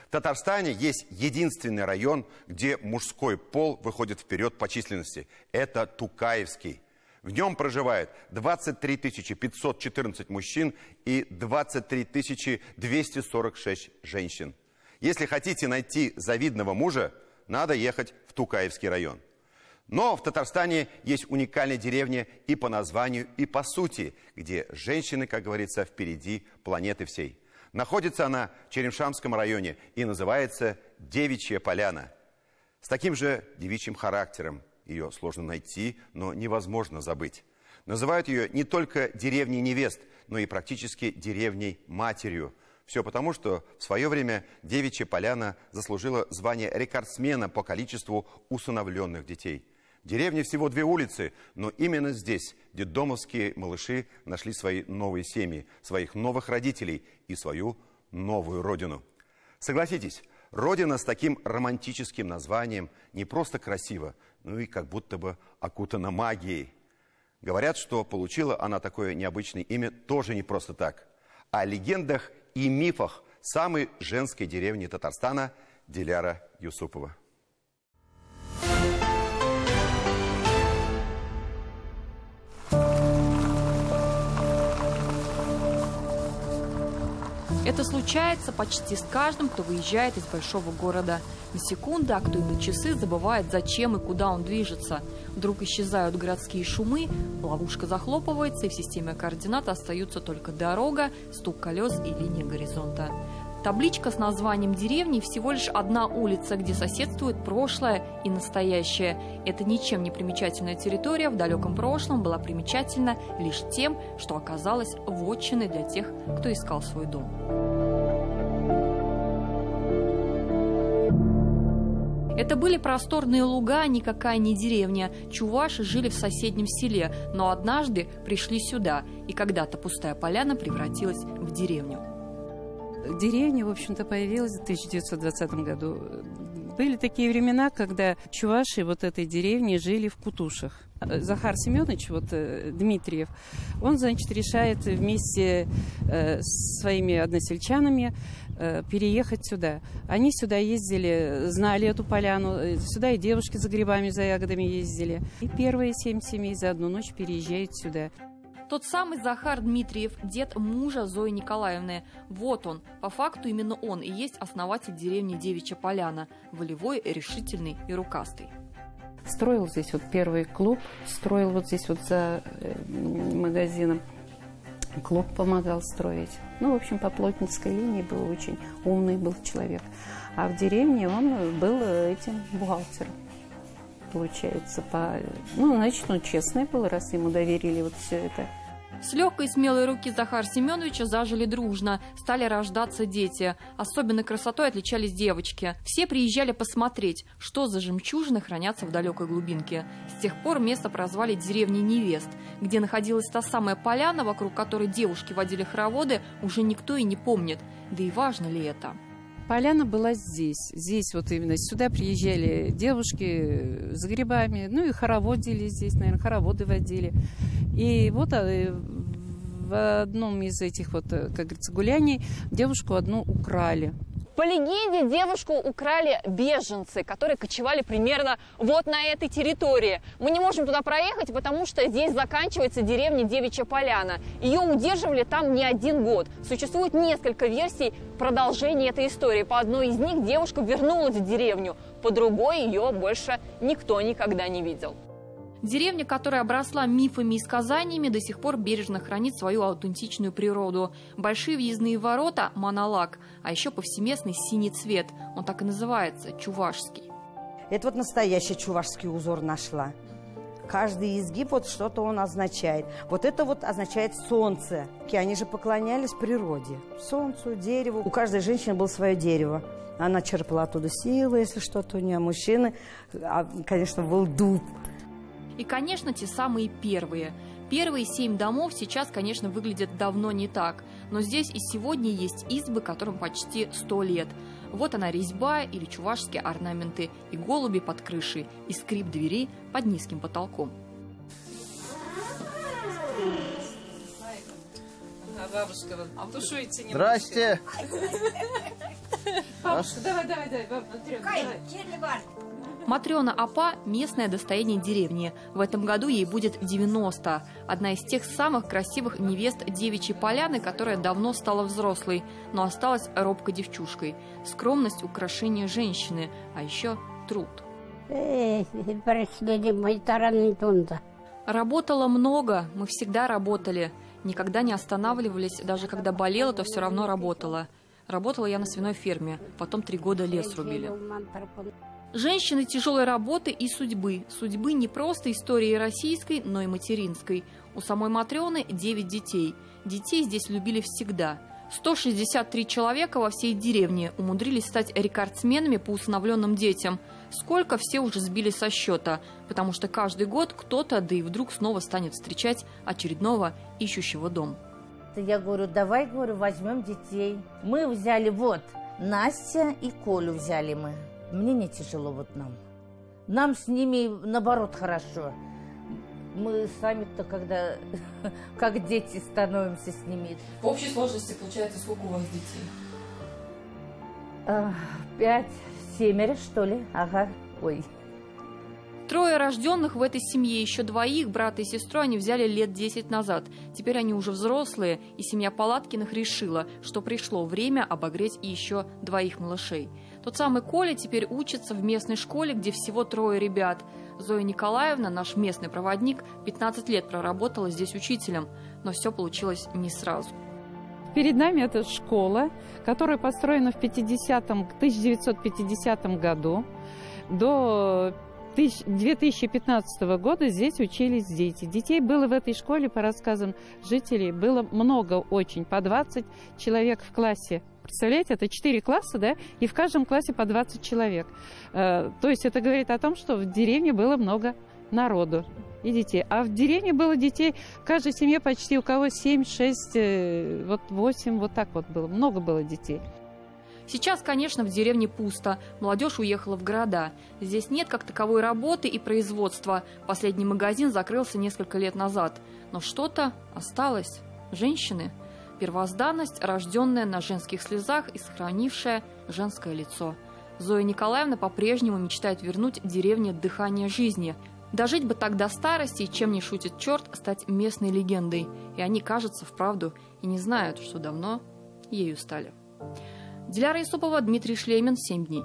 В Татарстане есть единственный район, где мужской пол выходит вперед по численности. Это Тукаевский. В нем проживает 23 514 мужчин и 23 246 женщин. Если хотите найти завидного мужа, надо ехать в Тукаевский район. Но в Татарстане есть уникальная деревня и по названию, и по сути, где женщины, как говорится, впереди планеты всей. Находится она в Черемшамском районе и называется Девичья Поляна. С таким же девичьим характером. Ее сложно найти, но невозможно забыть. Называют ее не только деревней невест, но и практически деревней-матерью. Все потому, что в свое время Девичья Поляна заслужила звание рекордсмена по количеству усыновленных детей. В деревне всего 2 улицы, но именно здесь детдомовские малыши нашли свои новые семьи, своих новых родителей и свою новую родину. Согласитесь, родина с таким романтическим названием не просто красива, но и как будто бы окутана магией. Говорят, что получила она такое необычное имя тоже не просто так. О легендах и мифах самой женской деревни Татарстана Диляра Юсупова. Это случается почти с каждым, кто выезжает из большого города. На секунды, а кто и на часы забывает, зачем и куда он движется. Вдруг исчезают городские шумы, ловушка захлопывается, и в системе координат остаются только дорога, стук колес и линия горизонта. Табличка с названием деревни всего лишь одна улица, где соседствует прошлое и настоящее. Эта ничем не примечательная территория в далеком прошлом была примечательна лишь тем, что оказалась вотчиной для тех, кто искал свой дом. Это были просторные луга, никакая не деревня. Чуваши жили в соседнем селе, но однажды пришли сюда, и когда-то пустая поляна превратилась в деревню. Деревня, в общем-то, появилась в 1920 году. Были такие времена, когда чуваши вот этой деревни жили в Кутушах. Захар Семенович, Дмитриев, он, значит, решает вместе с своими односельчанами переехать сюда. Они сюда ездили, знали эту поляну, сюда и девушки за грибами, за ягодами ездили. И первые 7 семей за одну ночь переезжают сюда. Тот самый Захар Дмитриев, дед мужа Зои Николаевны. Вот он. По факту именно он и есть основатель деревни Девичья Поляна. Волевой, решительный и рукастый. Строил здесь первый клуб, строил здесь за магазином. Клуб помогал строить. В общем, по плотницкой линии был очень умный был человек. А в деревне он был этим бухгалтером. Получается, значит, честный был, раз ему доверили все это. С легкой и смелой руки Захара Семеновича зажили дружно, стали рождаться дети. Особенной красотой отличались девочки. Все приезжали посмотреть, что за жемчужины хранятся в далекой глубинке. С тех пор место прозвали деревней невест. Где находилась та самая поляна, вокруг которой девушки водили хороводы, уже никто и не помнит. Да и важно ли это? Поляна была здесь. Здесь именно сюда приезжали девушки с грибами. И хороводили здесь, наверное, хороводы водили. И в одном из этих, как говорится, гуляний девушку одну украли. По легенде, девушку украли беженцы, которые кочевали примерно на этой территории. Мы не можем туда проехать, потому что здесь заканчивается деревня Девичья Поляна. Ее удерживали там не 1 год. Существует несколько версий продолжения этой истории. По одной из них девушка вернулась в деревню, по другой ее больше никто никогда не видел. Деревня, которая обросла мифами и сказаниями, до сих пор бережно хранит свою аутентичную природу. Большие въездные ворота – монолаг, а еще повсеместный синий цвет. Он так и называется – чувашский. Это настоящий чувашский узор нашла. Каждый изгиб что-то он означает. Это означает солнце. Они же поклонялись природе, солнцу, дереву. У каждой женщины было свое дерево. Она черпала оттуда силы, если что-то у нее. Мужчины, конечно, был дуб. И, конечно, те самые первые. Первые 7 домов сейчас, конечно, выглядят давно не так. Но здесь и сегодня есть избы, которым почти 100 лет. Вот она резьба или чувашские орнаменты, и голуби под крышей, и скрип дверей под низким потолком. Бабушка, тушуйте немножко. Здрасте! Матрена Апа – местное достояние деревни. В этом году ей будет 90. Одна из тех самых красивых невест Девичьей Поляны, которая давно стала взрослой, но осталась робкой девчушкой. Скромность – украшение женщины, а еще труд. Работала много, мы всегда работали. Никогда не останавливались, даже когда болела, то все равно работала. Работала я на свиной ферме, потом 3 года лес рубили. Женщины тяжелой работы и судьбы. Судьбы не просто истории российской, но и материнской. У самой Матрены 9 детей. Детей здесь любили всегда. 163 человека во всей деревне умудрились стать рекордсменами по усыновленным детям. Сколько, все уже сбили со счета, потому что каждый год кто-то, да и вдруг снова станет встречать очередного ищущего дом. Я говорю, давай, говорю, возьмем детей. Мы взяли вот Настя и Колю взяли мы. Мне не тяжело вот нам. Нам с ними наоборот хорошо. Мы сами-то когда как дети становимся с ними. В общей сложности получается сколько у вас детей? 5, 7, что ли? Ага. Ой. 3 рожденных в этой семье, еще 2, брата и сестру, они взяли лет 10 назад. Теперь они уже взрослые, и семья Палаткиных решила, что пришло время обогреть еще 2 малышей. Тот самый Коля теперь учится в местной школе, где всего 3 ребят. Зоя Николаевна, наш местный проводник, 15 лет проработала здесь учителем, но все получилось не сразу. Перед нами эта школа, которая построена в 1950 году. До 2015 года здесь учились дети. Детей было в этой школе, по рассказам жителей, было много очень, по 20 человек в классе. Представляете, это 4 класса, да, и в каждом классе по 20 человек. То есть это говорит о том, что в деревне было много народу и детей. А в деревне было детей, в каждой семье почти у кого 7, 6, вот 8, вот так вот было. Много было детей. Сейчас, конечно, в деревне пусто. Молодежь уехала в города. Здесь нет как таковой работы и производства. Последний магазин закрылся несколько лет назад. Но что-то осталось. Женщины. Первозданность, рожденная на женских слезах и сохранившая женское лицо. Зоя Николаевна по-прежнему мечтает вернуть деревне дыхание жизни. Дожить бы так до старости, и, чем не шутит черт, стать местной легендой. И они, кажется, вправду и не знают, что давно ею стали. Диляра Исупова, Дмитрий Шлеймин, 7 дней.